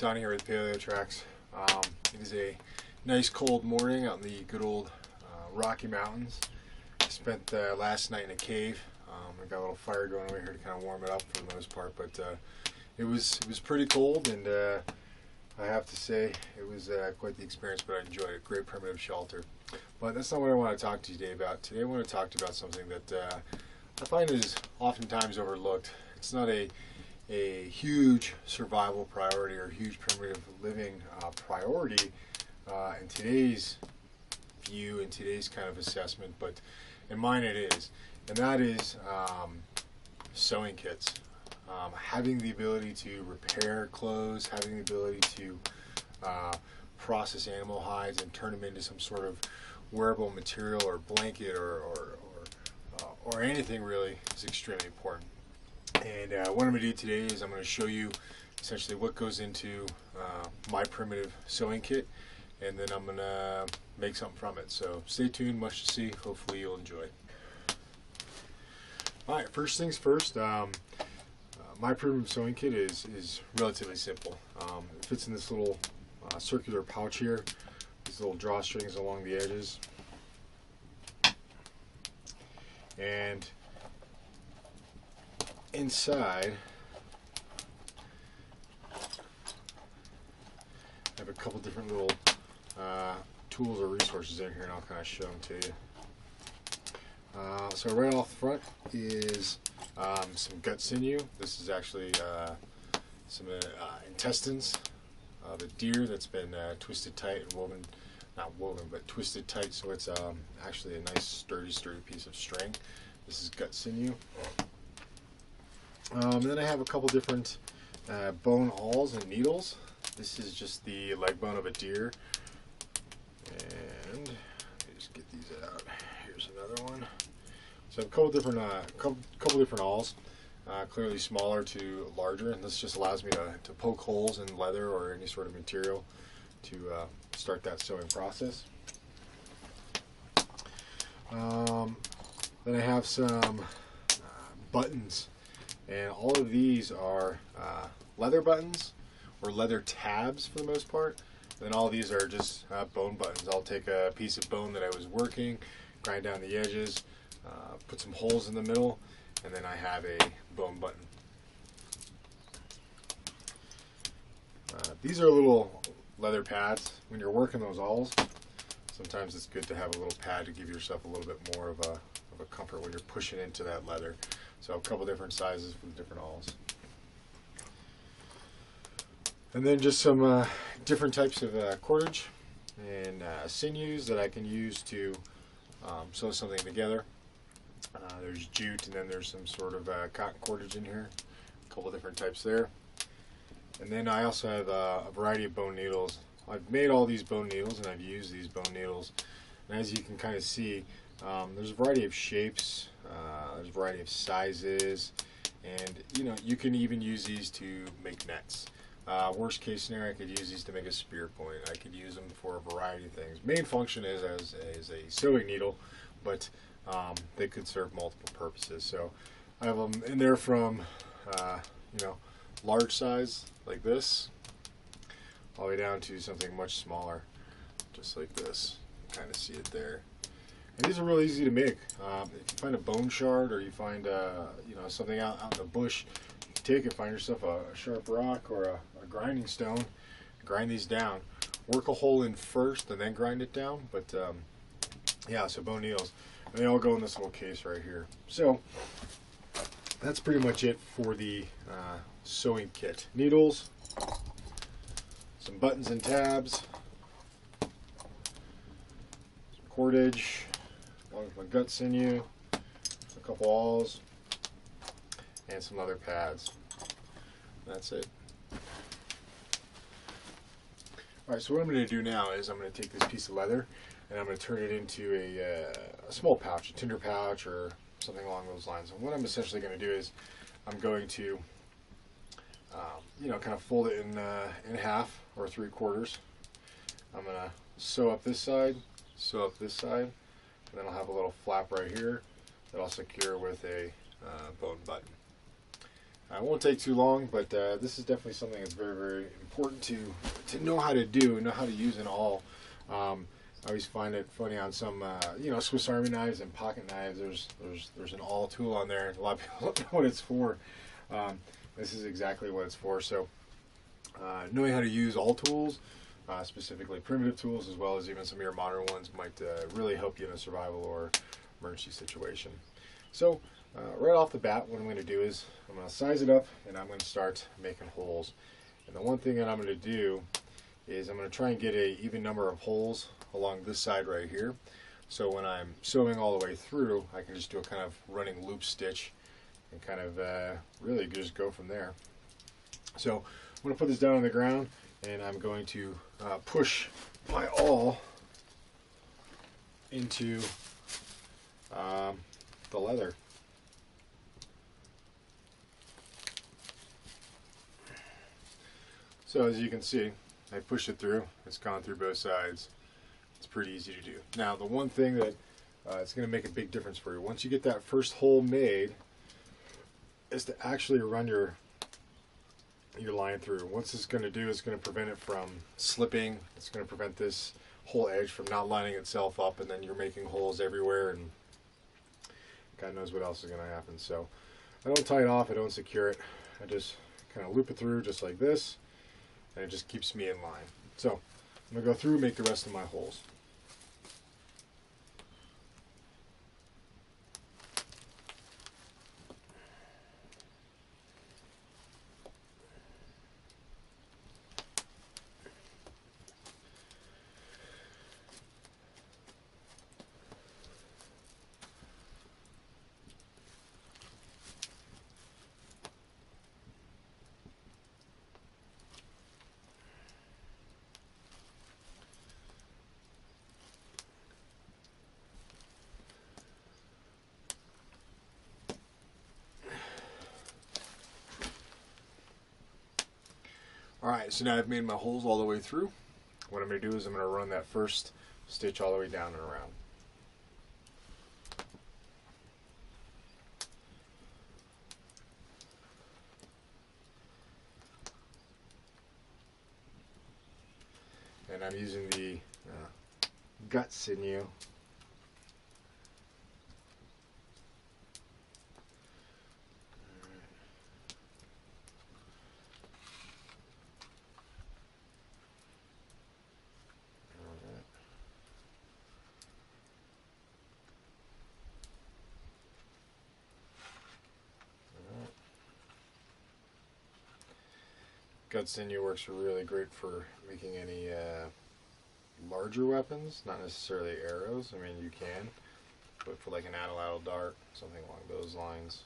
Donnie here with Paleo Tracks. It is a nice cold morning out in the good old Rocky Mountains. I spent last night in a cave. I got a little fire going over here to kind of warm it up for the most part, but it was pretty cold, and I have to say it was quite the experience, but I enjoyed it. Great primitive shelter. But that's not what I want to talk to you today about. Today I want to talk to you about something that I find is oftentimes overlooked. It's not a huge survival priority or huge primitive living priority in today's view, in today's kind of assessment, but in mine it is, and that is sewing kits. Having the ability to repair clothes, having the ability to process animal hides and turn them into some sort of wearable material or blanket or anything really is extremely important. And what I'm going to do today is I'm going to show you essentially what goes into my primitive sewing kit, and then I'm going to make something from it. So stay tuned, much to see. Hopefully you'll enjoy. Alright, first things first, my primitive sewing kit is relatively simple. It fits in this little circular pouch here, these little drawstrings along the edges. And inside, I have a couple different little tools or resources in here, and I'll kind of show them to you. So right off the front is some gut sinew. This is actually some intestines of a deer that's been twisted tight and woven, not woven, but twisted tight, so it's actually a nice sturdy piece of string. This is gut sinew. Then I have a couple different bone awls and needles. This is just the leg bone of a deer. And let me just get these out. Here's another one. So I have a couple different couple different awls, clearly smaller to larger, and this just allows me to poke holes in leather or any sort of material to start that sewing process. Then I have some buttons. And all of these are leather buttons or leather tabs for the most part. And then all of these are just bone buttons. I'll take a piece of bone that I was working, grind down the edges, put some holes in the middle, and then I have a bone button. These are little leather pads. When you're working those awls, sometimes it's good to have a little pad to give yourself a little bit more of a comfort when you're pushing into that leather. So a couple different sizes for the different awls. And then just some different types of cordage and sinews that I can use to sew something together. There's jute, and then there's some sort of cotton cordage in here. A couple different types there. And then I also have a variety of bone needles. I've made all these bone needles, and I've used these bone needles. And as you can kind of see, there's a variety of shapes, there's a variety of sizes, and you can even use these to make nets. Worst case scenario, I could use these to make a spear point. I could use them for a variety of things. Main function is as a sewing needle, but they could serve multiple purposes. So I have them in there from large size like this, all the way down to something much smaller, just like this. You kind of see it there. And these are really easy to make. If you find a bone shard, or you find something out in the bush, you can take it, find yourself a sharp rock or a grinding stone, grind these down. Work a hole in first and then grind it down. But yeah, so bone needles, and they all go in this little case right here. So that's pretty much it for the sewing kit. Needles, some buttons and tabs, some cordage, along with my gut sinew, a couple awls, and some leather pads. That's it. Alright, so what I'm going to do now is I'm going to take this piece of leather and I'm going to turn it into a small pouch, a tinder pouch or something along those lines. And what I'm essentially going to do is I'm going to kind of fold it in half or 3/4. I'm going to sew up this side, and then I'll have a little flap right here that I'll secure with a bone button. It won't take too long, but this is definitely something that's very, very important to know how to do, know how to use an awl. I always find it funny on some, Swiss Army knives and pocket knives. There's an awl tool on there. A lot of people don't know what it's for. This is exactly what it's for. So, knowing how to use awl tools, specifically primitive tools, as well as even some of your modern ones, might really help you in a survival or emergency situation. So, right off the bat, what I'm going to do is I'm going to size it up, and I'm going to start making holes. And the one thing that I'm going to do is I'm going to try and get an even number of holes along this side right here. So when I'm sewing all the way through, I can just do a kind of running loop stitch and kind of really just go from there. So I'm going to put this down on the ground, and I'm going to push my awl into the leather. So as you can see, I push it through. It's gone through both sides. It's pretty easy to do. Now, the one thing that it's going to make a big difference for you, once you get that first hole made, is to actually run your line through. What's this going to do is going to prevent it from slipping. It's going to prevent this whole edge from not lining itself up, and then you're making holes everywhere, and God knows what else is going to happen. So I don't tie it off. I don't secure it. I just kind of loop it through just like this, and it just keeps me in line. So I'm going to go through and make the rest of my holes. Alright, so now I've made my holes all the way through. What I'm going to do is I'm going to run that first stitch all the way down and around. And I'm using the gut sinew. Gut sinew works really great for making any larger weapons, not necessarily arrows. I mean, you can, but for like an atlatl dart, something along those lines,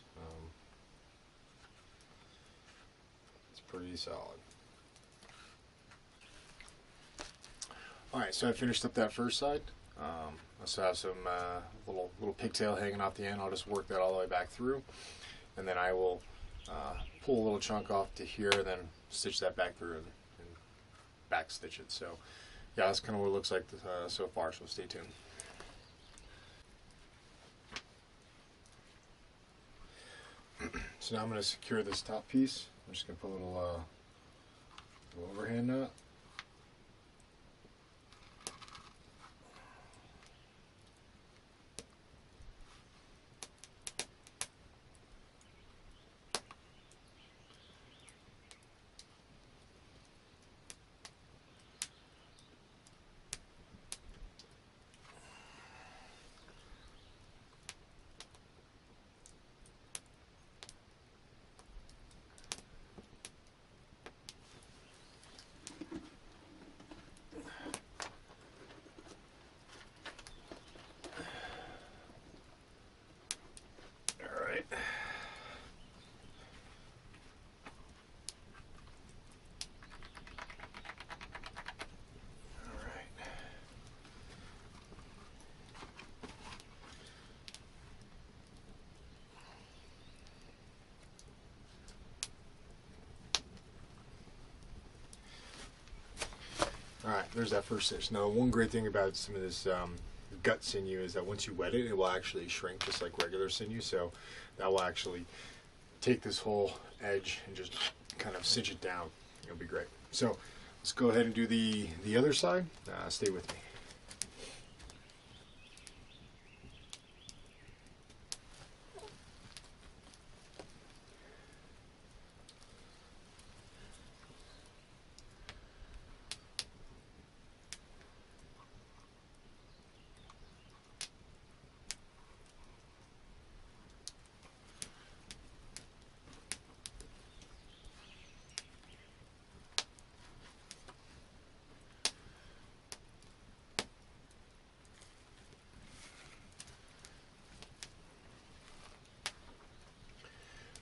it's pretty solid. Alright, so I finished up that first side. I still have some little pigtail hanging off the end. I'll just work that all the way back through, and then I will pull a little chunk off to here, and then stitch that back through and back stitch it. So yeah, that's kind of what it looks like so far, so stay tuned. So now I'm going to secure this top piece. I'm just going to put a little overhand knot. Alright, there's that first stitch. Now, one great thing about some of this gut sinew is that once you wet it, it will actually shrink just like regular sinew, so that will actually take this whole edge and just kind of cinch it down. It'll be great. So let's go ahead and do the other side. Stay with me.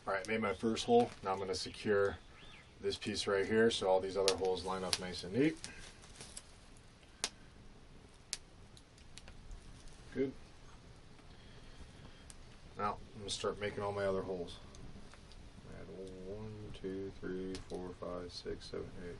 Alright, made my first hole. Now I'm going to secure this piece right here so all these other holes line up nice and neat. Good. Now I'm going to start making all my other holes. Add 1, 2, 3, 4, 5, 6, 7, 8.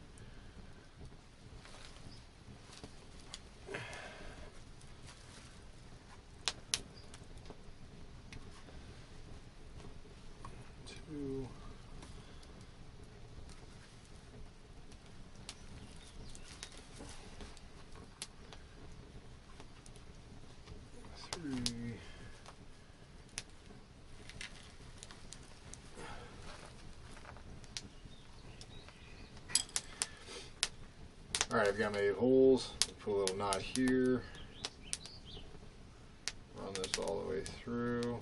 Alright, I've got my 8 holes. Put a little knot here. Run this all the way through. And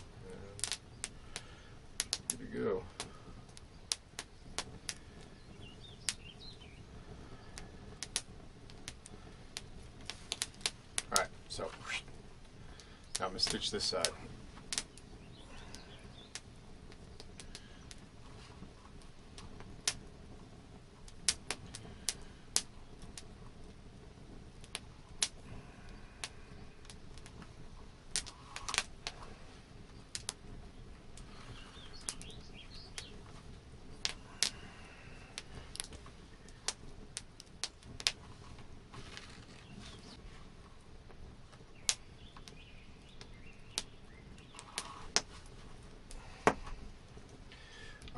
good to go. Alright, so now I'm going to stitch this side.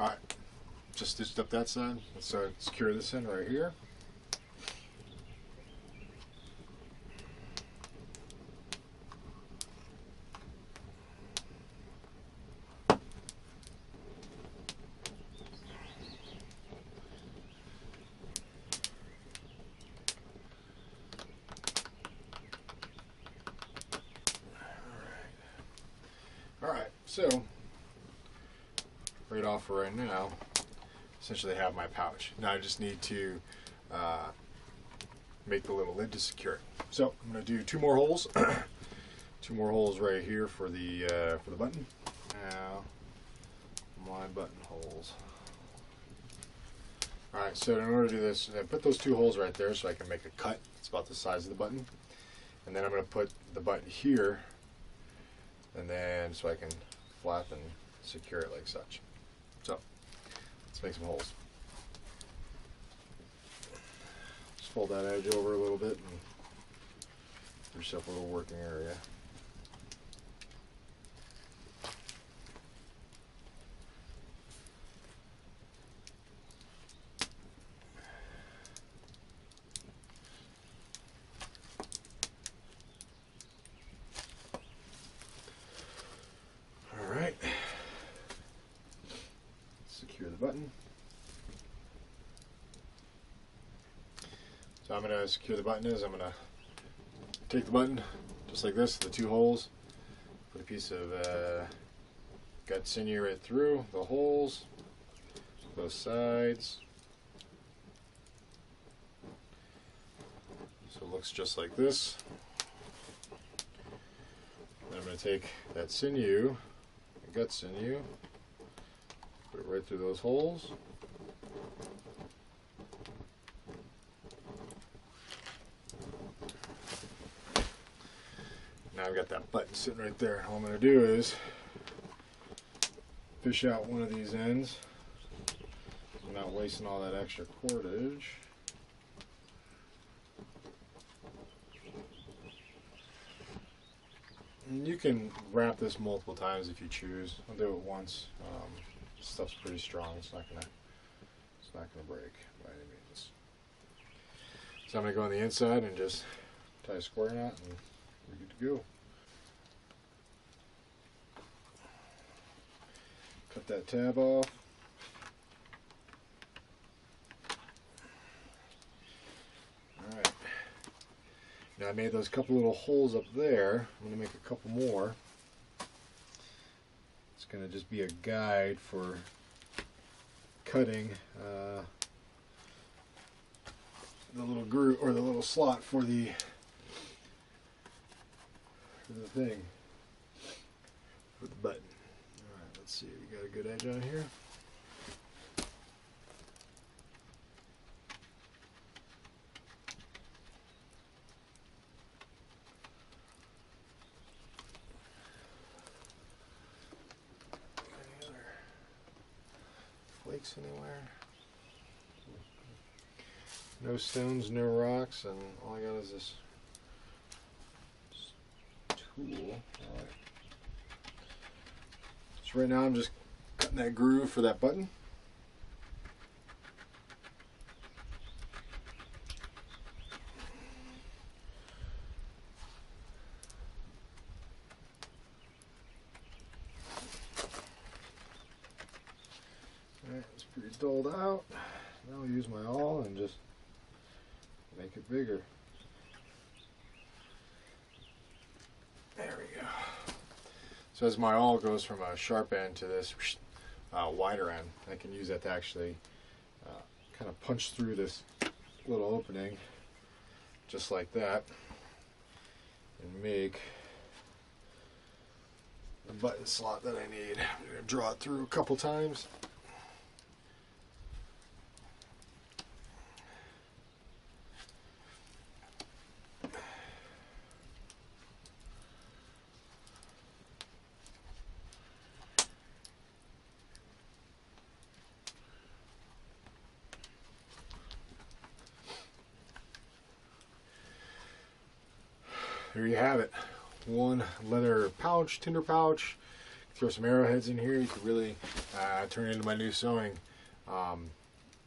Alright, just stitched up that side. Let's secure this end right here. Alright, so right off for right now, essentially have my pouch. Now I just need to make the little lid to secure it. So I'm going to do 2 more holes. 2 more holes right here for the button. Now my button holes. Alright, so in order to do this, I put those 2 holes right there so I can make a cut. It's about the size of the button. And then I'm going to put the button here, and then so I can flap and secure it like such. So let's make some holes. Just fold that edge over a little bit and give yourself a little working area. Alright. Secure the button. So I'm going to secure the button I'm going to take the button just like this, the 2 holes, put a piece of gut sinew right through the holes, both sides, so it looks just like this. Then I'm going to take that sinew, the gut sinew, put it right through those holes. Now I've got that button sitting right there. All I'm going to do is fish out one of these ends. I'm not wasting all that extra cordage. And you can wrap this multiple times if you choose. I'll do it once This stuff's pretty strong. It's not gonna break by any means. So I'm gonna go on the inside and just tie a square knot, and we're good to go. Cut that tab off. Alright. Now I made those couple little holes up there. I'm going to make a couple more. It's going to just be a guide for cutting the little groove or the little slot for the thing, for the button. Alright, let's see, we got a good edge on here. Any other flakes anywhere? No stones, no rocks, and all I got is this tool. Alright. So right now I'm just cutting that groove for that button. Alright, it's pretty dulled out. Now I'll use my awl and just make it bigger. There we go. So as my awl goes from a sharp end to this wider end, I can use that to actually kind of punch through this little opening just like that and make the button slot that I need. I'm going to draw it through a couple times. There you have it. One leather pouch, tinder pouch. Throw some arrowheads in here. You could really turn it into my new sewing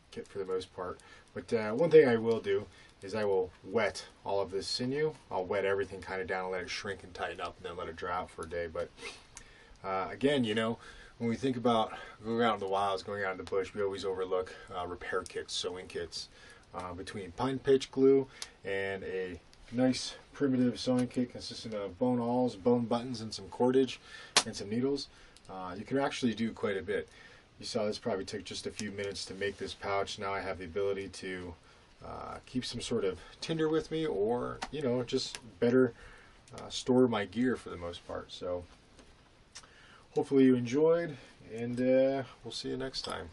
kit for the most part. But one thing I will do is I will wet all of this sinew. I'll wet everything kind of down and let it shrink and tighten up, and then let it dry out for a day. But again, you know, when we think about going out in the wilds, going out in the bush, we always overlook repair kits, sewing kits. Between pine pitch glue and a nice primitive sewing kit consisting of bone awls, bone buttons, and some cordage and some needles, you can actually do quite a bit. You saw this probably took just a few minutes to make this pouch. Now I have the ability to keep some sort of tinder with me, or you know, just better store my gear for the most part. So hopefully you enjoyed, and we'll see you next time.